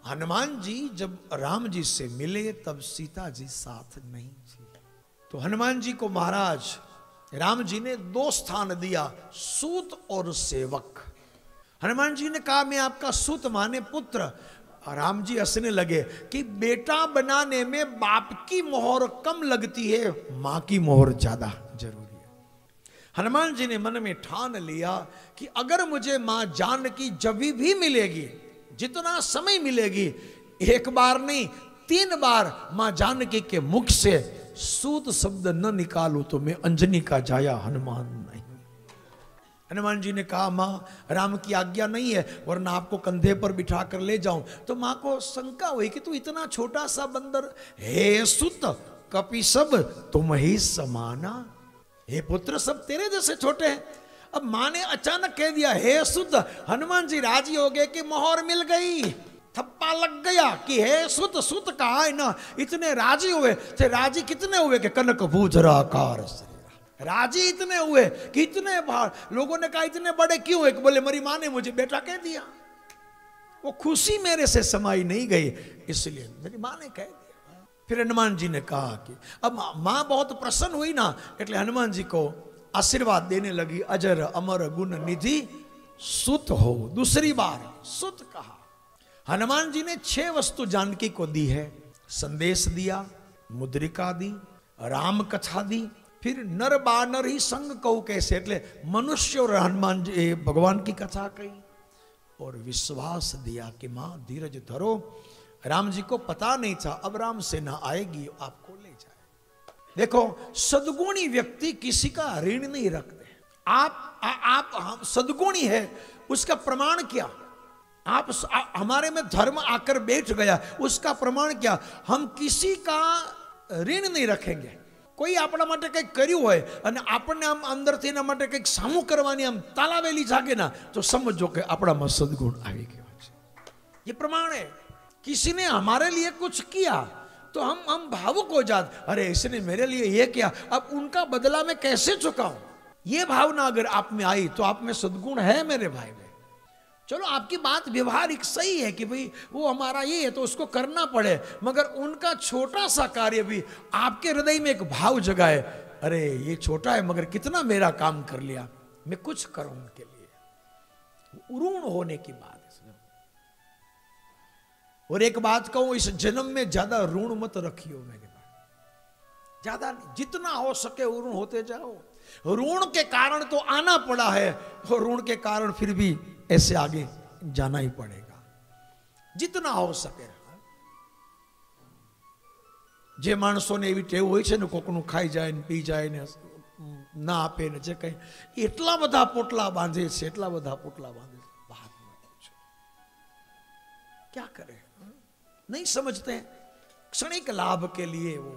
हनुमान जी जब राम जी से मिले तब सीता जी साथ नहीं थी। तो हनुमान जी को महाराज राम जी ने 2 स्थान दिया, सूत और सेवक। हनुमान जी ने कहा मैं आपका सूत माने पुत्र। राम जी हंसने लगे कि बेटा बनाने में बाप की मोहर कम लगती है, मां की मोहर ज्यादा जरूरी है। हनुमान जी ने मन में ठान लिया कि अगर मुझे मां जानकी जब भी मिलेगी, जितना समय मिलेगी, एक बार नहीं 3 बार मां जानकी के मुख से सूत शब्द न निकालू तो मैं अंजनी का जाया हनुमान नहीं। हनुमान जी ने कहा मां राम की आज्ञा नहीं है, वरना आपको कंधे पर बिठा कर ले जाऊं। तो मां को शंका हुई कि तू इतना छोटा सा बंदर, हे सुत कपि सब तुम ही समाना, हे पुत्र सब तेरे जैसे छोटे हैं। अब मां ने अचानक कह दिया हे सुत, हनुमान जी राजी हो गए कि मोहर मिल गई, थप्पा लग गया कि हे सुत। सुत कहा है ना, इतने राजी हुए थे। राजी कितने हुए कि कनक भूजराकार से राजी इतने हुए कि इतने बार लोगों ने कहा इतने बड़े क्यों हुए, बोले मेरी मां ने मुझे बेटा कह दिया। वो खुशी मेरे से समाई नहीं गई, इसलिए मेरी मां ने कह दिया। फिर हनुमान जी ने कहा कि अब मां बहुत प्रसन्न हुई ना, એટલે हनुमान जी को आशीर्वाद देने लगी, अजर अमर गुण निधि सुत हो। दूसरी बार सुत कहा। हनुमान जी ने 6 वस्तु जानकी को दी है। संदेश दिया, मुद्रिका दी, राम कथा दी, फिर नर बानर ही संग कहू कैसे, એટલે मनुष्य और हनुमान जी भगवान की कथा कही, और विश्वास दिया कि मां धीरज धरो। राम जी को पता नहीं था अब राम सेना आएगी आपको ले जाए। देखो सद्गुणी व्यक्ति किसी का ऋण नहीं रखते। आप सद्गुणी है, उसका प्रमाण क्या? आप हमारे में धर्म आकर बैठ गया, उसका प्रमाण क्या? हम किसी का ऋण नहीं रखेंगे। कोई આપણા માટે કંઈક કર્યું હોય અને આપણને આમ અંદરથી એના માટે કંઈક સામું કરવાની આમ તાલાવેલી જાગે ના, તો સમજો કે આપણામાં સદગુણ આવી ગયો છે। ये प्रमाण है। किसी ने हमारे लिए कुछ किया तो हम भावुक हो जाते, अरे इसने मेरे लिए ये किया, अब उनका बदला मैं कैसे चुकाऊं। ये भावना अगर आप में आई तो आप में सद्गुण है मेरे भाई में। चलो आपकी बात व्यवहारिक सही है कि भाई वो हमारा ये है तो उसको करना पड़े, मगर उनका छोटा सा कार्य भी आपके हृदय में एक भाव जगाए, अरे ये छोटा है मगर कितना मेरा काम कर लिया, मैं कुछ करूं उनके लिए। ऋण होने की बात है। और एक बात कहूं, इस जन्म में ज्यादा ऋण मत रखियो मेरे भाई, ज्यादा नहीं, जितना हो सके ऋण होते जाओ। ऋण के कारण तो आना पड़ा है, और ऋण के कारण फिर भी ऐसे आगे जाना ही पड़ेगा, जितना हो सके। जे माणसों ने एवी टेव होय छे ने कोकનું ખાઈ જાય ને પી જાય ને ના આપે ને જે કઈ, એટલા બધા પોટલા બાંધે છે, એટલા બધા પોટલા બાંધે છે, बात मत पूछो। क्या करे, नहीं समझते हैं। क्षणिक लाभ के लिए वो